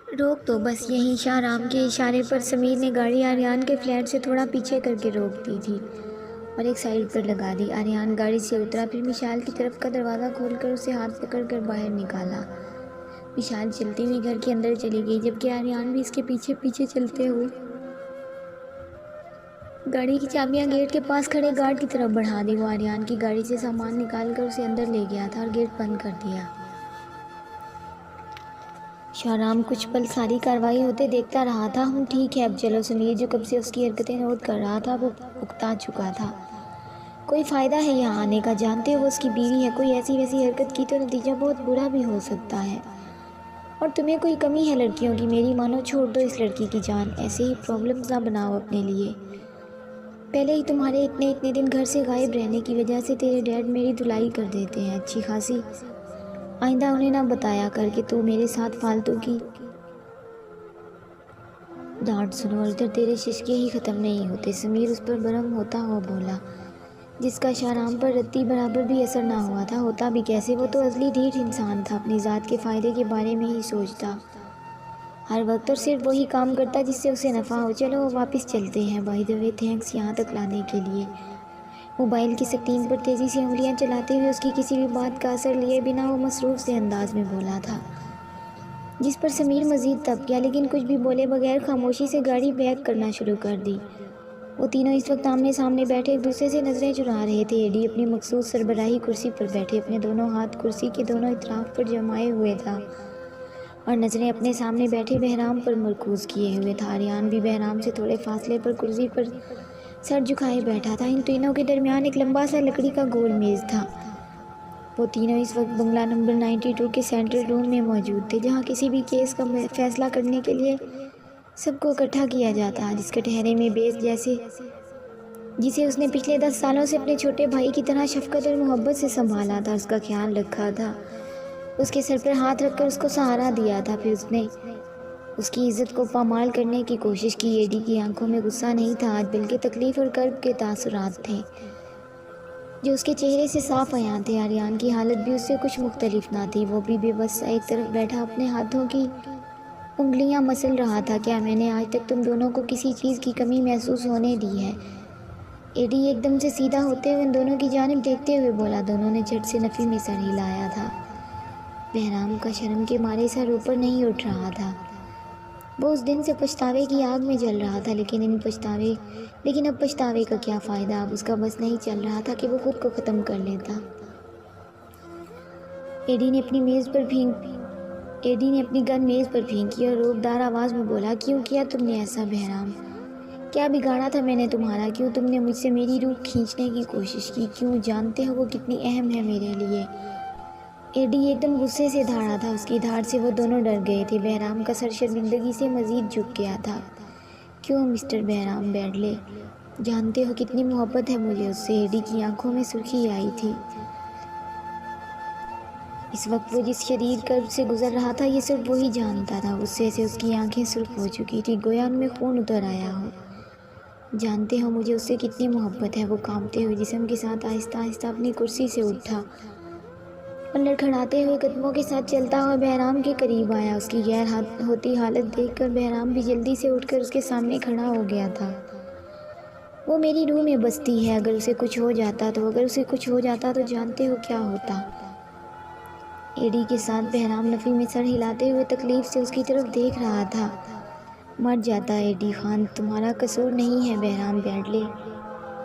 روک تو بس یہیں۔ شاہ رام کے اشارے پر سمیر نے گاڑی آریان کے فلیٹ سے تھوڑا پیچھے کر کے روک دی تھی اور ایک سائیڈ پر لگا دی۔ آریان گاڑی سے اترا، پھر مشال کی طرف کا دروازہ کھول کر اسے ہاتھ پکڑ کر باہر نکالا۔ مشال چلتی ہوئی گھر کے اندر چلی گئی، جبکہ آریان بھی اس کے پیچھے پیچھے چلتے ہوئے گاڑی کی چابیاں گیٹ کے پاس کھڑے گارڈ کی طرف بڑھا دی۔ وہ آریان کی گاڑی سے سامان نکال کر اسے اندر لے گیا تھا اور گیٹ بند کر دیا۔ شاہ رام کچھ پل ساری کارروائی ہوتے دیکھتا رہا تھا۔ ٹھیک ہے اب چلو۔ سمیر جو کب سے اس کی حرکتیں نوٹ کر رہا تھا وہ اکتا چکا تھا۔ کوئی فائدہ ہے یہاں آنے کا؟ جانتے ہو وہ اس کی بیوی ہے، کوئی ایسی ویسی حرکت کی تو نتیجہ بہت برا بھی ہو سکتا ہے۔ اور تمہیں کوئی کمی ہے لڑکیوں کی؟ میری مانو چھوڑ دو اس لڑکی کی جان، ایسے ہی پرابلمز نہ بناؤ اپنے لیے۔ پہلے ہی تمہارے اتنے دن گھر سے غائب رہنے کی وجہ سے تیرے ڈیڈ میری دھلائی کر دیتے ہیں اچھی خاصی۔ آئندہ انہیں نہ بتایا کر کہ تو میرے ساتھ فالتو کی ڈانٹ سنو، اور ادھر تیرے ششکے ہی ختم نہیں ہوتے۔ سمیر اس پر برہم ہوتا ہوا بولا، جس کا شاہ رام پر رتی برابر بھی اثر نہ ہوا تھا۔ ہوتا بھی کیسے، وہ تو ازلی ڈھیٹ انسان تھا، اپنی ذات کے فائدے کے بارے میں ہی سوچتا ہر وقت، اور صرف وہی کام کرتا جس سے اسے نفع ہو۔ چلو واپس چلتے ہیں۔ بائی دی وے تھینکس یہاں تک لانے کے لیے۔ موبائل کی سکرین پر تیزی سے انگلیاں چلاتے ہوئے اس کی کسی بھی بات کا اثر لیے بنا وہ مصروف سے انداز میں بولا تھا، جس پر سمیر مزید تپ گیا، لیکن کچھ بھی بولے بغیر خاموشی سے گاڑی بیک کرنا شروع کر دی۔ وہ تینوں اس وقت آمنے سامنے بیٹھے ایک دوسرے سے نظریں چرا رہے تھے۔ ایڈی اپنی مخصوص سربراہی کرسی پر بیٹھے اپنے دونوں ہاتھ کرسی کے دونوں اطراف پر جمائے ہوئے تھا اور نظریں اپنے سامنے بیٹھے بہرام پر مرکوز کیے ہوئے تھا۔ آریان بھی بہرام سے تھوڑے فاصلے پر کرسی پر سر جھکائے بیٹھا تھا۔ ان تینوں کے درمیان ایک لمبا سا لکڑی کا گول میز تھا۔ وہ تینوں اس وقت بنگلہ نمبر 92 کے سینٹرل روم میں موجود تھے، جہاں کسی بھی کیس کا فیصلہ کرنے کے لیے سب کو اکٹھا کیا جاتا، جس کٹہرے میں بیس جسے اس نے پچھلے 10 سالوں سے اپنے چھوٹے بھائی کی طرح شفقت اور محبت سے سنبھالا تھا، اس کا خیال رکھا تھا، اس کے سر پر ہاتھ رکھ کر اس کو سہارا دیا تھا۔ پھر اس نے اس کی عزت کو پامال کرنے کی کوشش کی۔ ایڈی کی آنکھوں میں غصہ نہیں تھا آج، بلکہ تکلیف اور کرب کے تاثرات تھے جو اس کے چہرے سے صاف عیاں تھے۔ آریان کی حالت بھی اس سے کچھ مختلف نہ تھی، وہ بھی بے بس ایک طرف بیٹھا اپنے ہاتھوں کی انگلیاں مسل رہا تھا۔ کیا میں نے آج تک تم دونوں کو کسی چیز کی کمی محسوس ہونے دی ہے؟ ایڈی ایک دم سے سیدھا ہوتے ہوئے ان دونوں کی جانب دیکھتے ہوئے بولا۔ دونوں نے جھٹ سے نفی میں سر ہلایا تھا۔ بہرام کا شرم کے مارے سر اوپر نہیں اٹھ رہا تھا۔ وہ اس دن سے پچھتاوے کی آگ میں جل رہا تھا، لیکن اب پچھتاوے کا کیا فائدہ؟ اب اس کا بس نہیں چل رہا تھا کہ وہ خود کو ختم کر لیتا۔ ایڈی نے اپنی گن میز پر پھینکی اور روبدار آواز میں بولا، کیوں کیا تم نے ایسا بہرام؟ کیا بگاڑا تھا میں نے تمہارا؟ کیوں تم نے مجھ سے میری روح کھینچنے کی کوشش کی؟ کیوں؟ جانتے ہو وہ کتنی اہم ہے میرے لیے؟ ایڈی ایک دم غصے سے دھاڑا تھا، اس کی دھاڑ سے وہ دونوں ڈر گئے تھے۔ بہرام کا سر شرمندگی سے مزید جھک گیا تھا۔ کیوں مسٹر بہرام بیڈلے؟ جانتے ہو کتنی محبت ہے مجھے اس سے؟ ایڈی کی آنکھوں میں سرخی آئی تھی۔ اس وقت وہ جس شدید کرب سے گزر رہا تھا یہ صرف وہی جانتا تھا۔ غصے سے اس کی آنکھیں سرخ ہو چکی تھی، گویا ان میں خون اتر آیا ہو۔ جانتے ہو مجھے اس سے کتنی محبت ہے؟ وہ کانپتے ہوئے جسم کے ساتھ آہستہ آہستہ اپنی کرسی سے اٹھا اور لڑکھڑاتے ہوئے قدموں کے ساتھ چلتا ہوا بہرام کے قریب آیا۔ اس کی غیر ہوتی حالت دیکھ کر بہرام بھی جلدی سے اٹھ کر اس کے سامنے کھڑا ہو گیا تھا۔ وہ میری روح میں بستی ہے، اگر اسے کچھ ہو جاتا تو جانتے ہو کیا ہوتا؟ ایڈی کے ساتھ بہرام نفی میں سر ہلاتے ہوئے تکلیف سے اس کی طرف دیکھ رہا تھا۔ مر جاتا ایڈی خان، تمہارا قصور نہیں ہے بہرام بیڈلے۔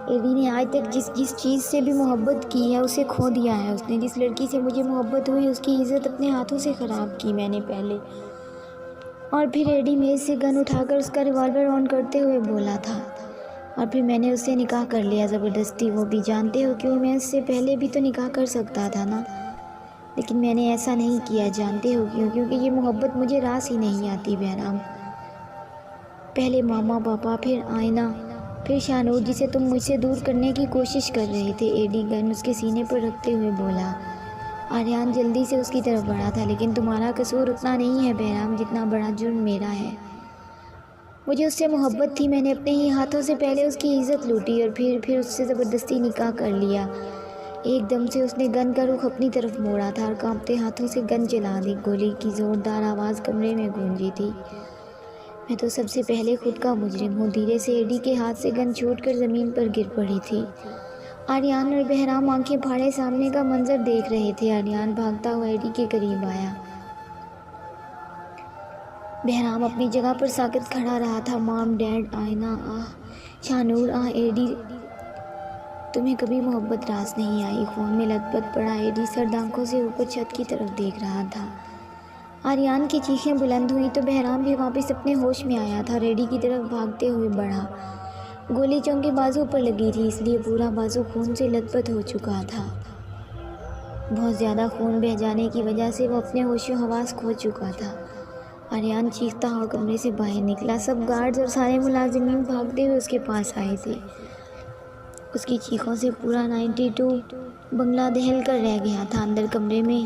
ایڈی نے آج تک جس چیز سے بھی محبت کی ہے اسے کھو دیا ہے۔ اس نے جس لڑکی سے مجھے محبت ہوئی اس کی عزت اپنے ہاتھوں سے خراب کی میں نے پہلے۔ اور پھر ایڈی میز سے گن اٹھا کر اس کا ریوالور آن کرتے ہوئے بولا تھا، اور پھر میں نے اس سے نکاح کر لیا زبردستی، وہ بھی جانتے ہو کیوں؟ میں اس سے پہلے بھی تو نکاح کر سکتا تھا نا، لیکن میں نے ایسا نہیں کیا۔ جانتے ہو کیوں؟ کیونکہ یہ محبت مجھے راس ہی نہیں آتی بہرام۔ پہلے ماما پاپا، پھر آئینہ، پھر شانور جسے تم مجھ سے دور کرنے کی کوشش کر رہے تھے۔ ایڈی گن اس کے سینے پر رکھتے ہوئے بولا۔ آریان جلدی سے اس کی طرف بڑھا تھا، لیکن تمہارا قصور اتنا نہیں ہے بہرام جتنا بڑا جرم میرا ہے۔ مجھے اس سے محبت تھی، میں نے اپنے ہی ہاتھوں سے پہلے اس کی عزت لوٹی اور پھر اس سے زبردستی نکاح کر لیا، ایک دم سے اس نے گن کا رخ اپنی طرف موڑا تھا اور کانپتے ہاتھوں سے گن چلا دی۔ گولی کی زوردار آواز کمرے میں گونجی تھی۔ میں تو سب سے پہلے خود کا مجرم ہوں۔ دھیرے سے ایڈی کے ہاتھ سے گن چھوٹ کر زمین پر گر پڑی تھی۔ آریان اور بہرام آنکھیں پھاڑے سامنے کا منظر دیکھ رہے تھے۔ آریان بھاگتا ہوا ایڈی کے قریب آیا۔ بہرام اپنی جگہ پر ساکت کھڑا رہا تھا۔ مام، ڈیڈ، آئینہ، آہ، شانور، آہ، ایڈی، تمہیں کبھی محبت راس نہیں آئی؟ خون میں لت پت پڑا ایڈی سرد آنکھوں سے اوپر چھت کی طرف دیکھ رہا تھا۔ آریان کی چیخیں بلند ہوئی تو بہرام بھی واپس اپنے ہوش میں آیا تھا اور ایڈی کی طرف بھاگتے ہوئے بڑھا۔ گولی چونکہ بازو پر لگی تھی، اس لیے پورا بازو خون سے لت پت ہو چکا تھا۔ بہت زیادہ خون بہہ جانے کی وجہ سے وہ اپنے ہوش و حواس کھو چکا تھا۔ آریان چیختا ہوا کمرے سے باہر نکلا۔ سب گارڈز اور سارے ملازمین بھاگتے ہوئے اس کے پاس آئے تھے۔ اس کی چیخوں سے پورا 92 بنگلہ دہل کر رہ گیا تھا۔ اندر کمرے میں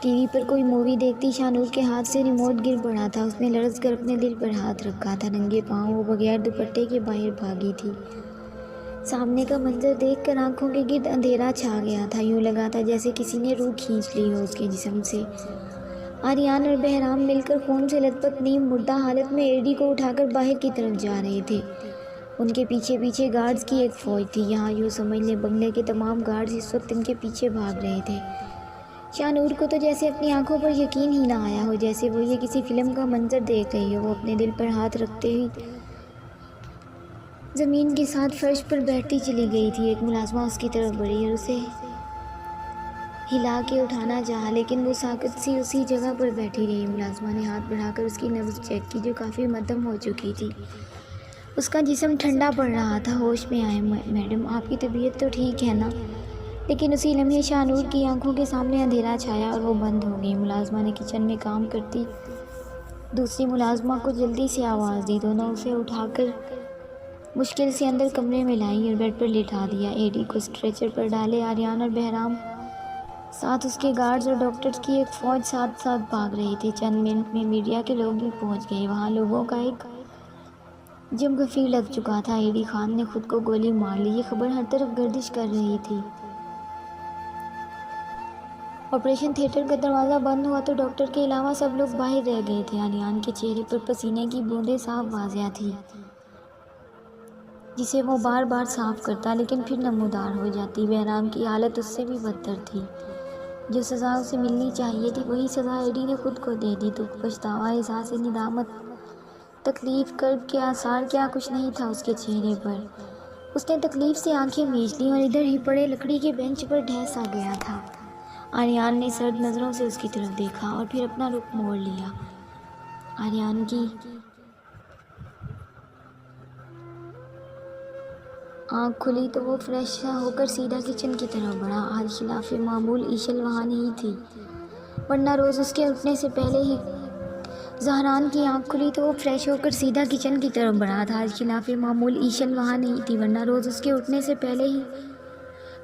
ٹی وی پر کوئی مووی دیکھتی شانور کے ہاتھ سے ریموٹ گر پڑا تھا۔ اس نے لرز کر اپنے دل پر ہاتھ رکھا تھا۔ ننگے پاؤں وہ بغیر دوپٹے کے باہر بھاگی تھی۔ سامنے کا منظر دیکھ کر آنکھوں کے گرد اندھیرا چھا گیا تھا۔ یوں لگا تھا جیسے کسی نے روح کھینچ لی ہو اس کے جسم سے۔ آریان اور بہرام مل کر خون سے لت پت نیم مردہ حالت میں ایڈی کو اٹھا کر باہر کی طرف جا رہے تھے۔ ان کے پیچھے پیچھے گارڈز کی ایک فوج تھی۔ یہاں یوں سمجھ لیں بنگلے کے تمام گارڈز اس وقت ان کے پیچھے بھاگ رہے تھے۔ شانور کو تو جیسے اپنی آنکھوں پر یقین ہی نہ آیا ہو، جیسے وہ یہ کسی فلم کا منظر دیکھ رہی ہو۔ وہ اپنے دل پر ہاتھ رکھتے ہوئے زمین کے ساتھ فرش پر بیٹھتی چلی گئی تھی۔ ایک ملازمہ اس کی طرف بڑھی اور اسے ہلا کے اٹھانا چاہا، لیکن وہ ساکت سی اسی جگہ پر بیٹھی رہی۔ ملازمہ نے ہاتھ بڑھا کر اس کی نبض چیک کی، جو کافی مدھم ہو چکی تھی۔ اس کا جسم ٹھنڈا پڑ رہا تھا۔ ہوش میں آئے؟ میڈم، آپ کی طبیعت تو ٹھیک ہے نا؟ لیکن اسی لمحے شانور کی آنکھوں کے سامنے اندھیرا چھایا اور وہ بند ہو گئی۔ ملازمہ نے کچن میں کام کرتی دوسری ملازمہ کو جلدی سے آواز دی۔ دونوں اسے اٹھا کر مشکل سے اندر کمرے میں لائیں اور بیڈ پر لٹا دیا۔ ایڈی کو اسٹریچر پر ڈالے۔ آریان اور بہرام ساتھ اس کے گارڈز اور ڈاکٹرز کی ایک فوج ساتھ ساتھ بھاگ رہے تھے۔ چند منٹ میں میڈیا کے لوگ بھی پہنچ گئے۔ وہاں لوگوں کا ایک جم غفیر لگ چکا تھا۔ ایڈی خان نے خود کو گولی مار لی، یہ خبر ہر طرف گردش کر رہی تھی۔ آپریشن تھیٹر کا دروازہ بند ہوا تو ڈاکٹر کے علاوہ سب لوگ باہر رہ گئے تھے۔ آریان کے چہرے پر پسینے کی بوندیں صاف واضح تھیں، جسے وہ بار بار صاف کرتا لیکن پھر نمودار ہو جاتی۔ بہرام کی حالت اس سے بھی بدتر تھی۔ جو سزا اسے ملنی چاہیے تھی وہی سزا ایڈی نے خود کو دے دی۔ دکھ، پچھتاوا، احساس ندامت، تکلیف، کرب کے آثار کیا کچھ نہیں تھا اس کے چہرے پر۔ اس نے تکلیف سے آنکھیں میچ لیں اور ادھر ہی پڑے لکڑی کے بینچ پر ڈھہ سا گیا تھا۔ آریان نے سرد نظروں سے اس کی طرف دیکھا اور پھر اپنا رخ موڑ لیا۔ آریان کی آنکھ کھلی تو وہ فریش سا ہو کر سیدھا کچن کی طرف بڑھا۔ آج خلاف معمول ایشل وہاں نہیں تھی، ورنہ روز اس کے اٹھنے سے پہلے ہی زہران کی آنکھ کھلی تو وہ فریش ہو کر سیدھا کچن کی طرف بڑھا تھا۔ آج خلاف معمول ایشل وہاں نہیں تھی، ورنہ روز اس کے اٹھنے سے پہلے ہی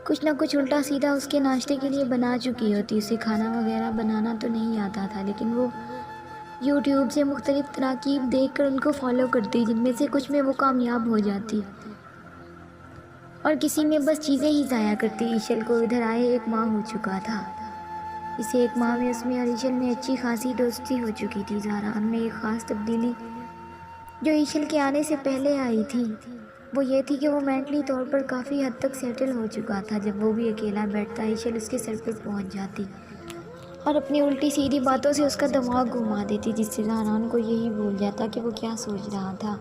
کچھ نہ کچھ الٹا سیدھا اس کے ناشتے کے لیے بنا چکی ہوتی۔ اسے کھانا وغیرہ بنانا تو نہیں آتا تھا، لیکن وہ یوٹیوب سے مختلف تراکیب دیکھ کر ان کو فالو کرتی، جن میں سے کچھ میں وہ کامیاب ہو جاتی اور کسی میں بس چیزیں ہی ضائع کرتی۔ ایشل کو ادھر آئے 1 ماہ ہو چکا تھا۔ اسے 1 ماہ میں اس میں اور ایشل میں اچھی خاصی دوستی ہو چکی تھی۔ زہران میں ایک خاص تبدیلی جو ایشل کے آنے سے پہلے آئی تھی وہ یہ تھی کہ وہ مینٹلی طور پر کافی حد تک سیٹل ہو چکا تھا۔ جب وہ بھی اکیلا بیٹھتا ایشل اس کے سر پر پہنچ جاتی اور اپنی الٹی سیدھی باتوں سے اس کا دماغ گھما دیتی، جس سے زہران کو یہی بھول جاتا کہ وہ کیا سوچ رہا تھا۔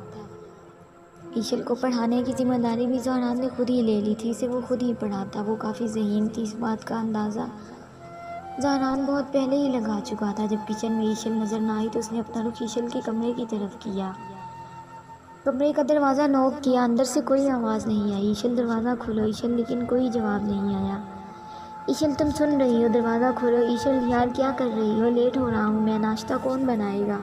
ایشل کو پڑھانے کی ذمہ داری بھی زہران نے خود ہی لے لی تھی، اسے وہ خود ہی پڑھاتا۔ وہ کافی ذہین تھی، اس بات کا اندازہ زہران بہت پہلے ہی لگا چکا تھا۔ جب کچن میں ایشل نظر نہ آئی تو اس نے اپنا رخ ایشل کے کمرے کی طرف کیا۔ کمرے کا دروازہ نوک کیا، اندر سے کوئی آواز نہیں آئی۔ ایشل، دروازہ کھولو ایشل، لیکن کوئی جواب نہیں آیا۔ ایشل، تم سن رہی ہو؟ دروازہ کھولو ایشل۔ یار کیا کر رہی ہو؟ لیٹ ہو رہا ہوں میں، ناشتہ کون بنائے گا؟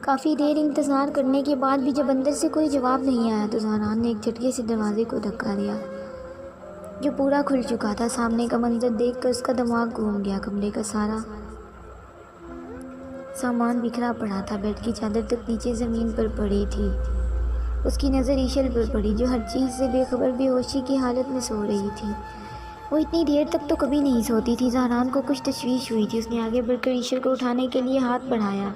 کافی دیر انتظار کرنے کے بعد بھی جب اندر سے کوئی جواب نہیں آیا تو زہران نے ایک جھٹکے سے دروازے کو دھکا دیا، جو پورا کھل چکا تھا۔ سامنے کا منظر دیکھ کر اس کا دماغ گھوم گیا۔ کمرے کا سارا سامان بکھرا پڑا تھا، بیڈ کی چادر تک نیچے زمین پر پڑی تھی۔ اس کی نظر ایشل پر پڑی جو ہر چیز سے بے خبر بے ہوشی کی حالت میں سو رہی تھی۔ وہ اتنی دیر تک تو کبھی نہیں سوتی تھی۔ زہران کو کچھ تشویش ہوئی تھی۔ اس نے آگے بڑھ کر ایشل کو اٹھانے کے لیے ہاتھ بڑھایا،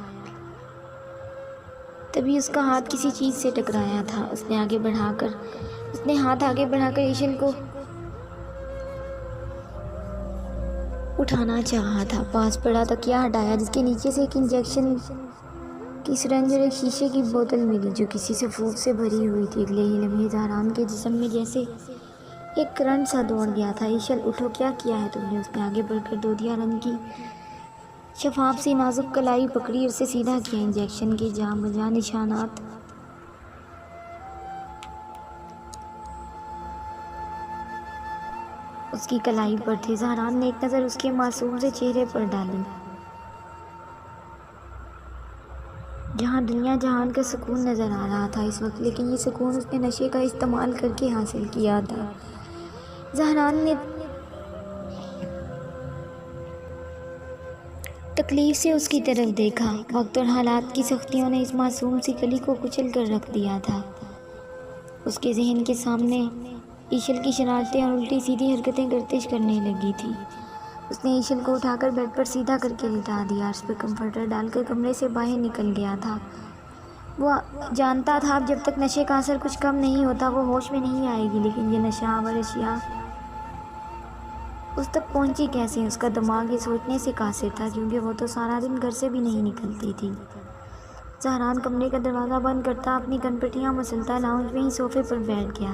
تبھی اس کا ہاتھ کسی چیز سے ٹکرایا تھا۔ اس نے ہاتھ آگے بڑھا کر ایشل کو اٹھانا چاہا تھا۔ پاس پڑا تکیا ہٹایا جس کے نیچے سے ایک انجیکشن کی سرنج اور ایک شیشے کی بوتل ملی جو کسی سفوف سے بھری ہوئی تھی۔ اگلے ہی لمحے زہران کے جسم میں جیسے ایک کرنٹ سا دوڑ گیا تھا۔ ایشل اٹھو، کیا کیا ہے تم نے؟ اس نے آگے بڑھ کر دودھیا رنگ کی شفاف سی نازک کلائی پکڑی اور اسے سیدھا کیا۔ انجیکشن کے جاں بجا نشانات اس کی کلائی پر تھے۔ زہران نے ایک نظر اس کے معصوم سے چہرے پر ڈالی جہاں دنیا جہان کا سکون نظر آ رہا تھا اس وقت، لیکن یہ سکون اس نے نشے کا استعمال کر کے حاصل کیا تھا۔ زہران نے تکلیف سے اس کی طرف دیکھا۔ وقت اور حالات کی سختیوں نے اس معصوم سی کلی کو کچل کر رکھ دیا تھا۔ اس کے ذہن کے سامنے ایشل کی شرارتیں اور الٹی سیدھی حرکتیں گردش کرنے لگی تھی۔ اس نے ایشل کو اٹھا کر بیڈ پر سیدھا کر کے لٹا دیا، اس پر کمفرٹر ڈال کر کمرے سے باہر نکل گیا تھا۔ وہ جانتا تھا اب جب تک نشے کا اثر کچھ کم نہیں ہوتا وہ ہوش میں نہیں آئے گی، لیکن یہ نشہ آور اشیاء اس تک پہنچی کیسے؟ اس کا دماغ یہ سوچنے سے قاصر تھا کیونکہ وہ تو سارا دن گھر سے بھی نہیں نکلتی تھی۔ زہران کمرے کا دروازہ بند کرتا اپنی کنپٹیاں مسلتا لاؤنج میں ہی صوفے پر بیٹھ گیا۔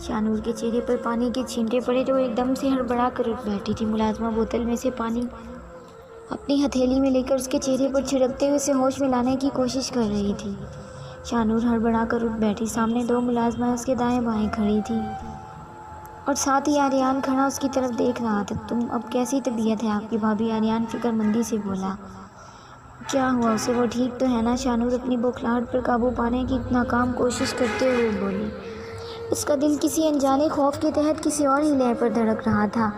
شانور کے چہرے پر پانی کے چھینٹے پڑے تو وہ ایک دم سے ہڑبڑا کر اٹھ بیٹھی تھی۔ ملازمہ بوتل میں سے پانی اپنی ہتھیلی میں لے کر اس کے چہرے پر چھڑکتے ہوئے اسے ہوش میں لانے کی کوشش کر رہی تھی۔ شانور ہڑبڑا کر اٹھ بیٹھی۔ سامنے دو ملازمہ اس کے دائیں بائیں کھڑی تھی اور ساتھ ہی آریان کھڑا اس کی طرف دیکھ رہا تھا۔ تم اب کیسی طبیعت ہے آپ کی بھابھی؟ آریان فکر مندی سے بولا۔ کیا ہوا اسے؟ وہ ٹھیک تو ہے نا؟ شانور اپنی بوکھلاہٹ پر قابو پانے کی ناکام کوشش کرتے ہوئے بولی۔ اس کا دل کسی انجانے خوف کے تحت کسی اور ہی لے پر دھڑک رہا تھا۔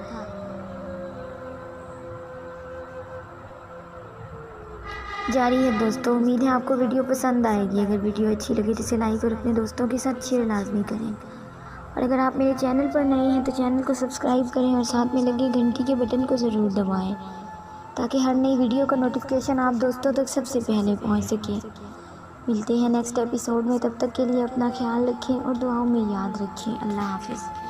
جاری ہے دوستوں، امید ہے آپ کو ویڈیو پسند آئے گی۔ اگر ویڈیو اچھی لگے تو اسے لائک اور اپنے دوستوں کے ساتھ شیئر لازمی کریں، اور اگر آپ میرے چینل پر نئے ہیں تو چینل کو سبسکرائب کریں اور ساتھ میں لگے گھنٹی کے بٹن کو ضرور دبائیں تاکہ ہر نئی ویڈیو کا نوٹیفیکیشن آپ دوستوں تک سب سے پہلے پہنچ سکے۔ ملتے ہیں نیکسٹ ایپیسوڈ میں، تب تک کے لیے اپنا خیال رکھیں اور دعاؤں میں یاد رکھیں۔ اللہ حافظ۔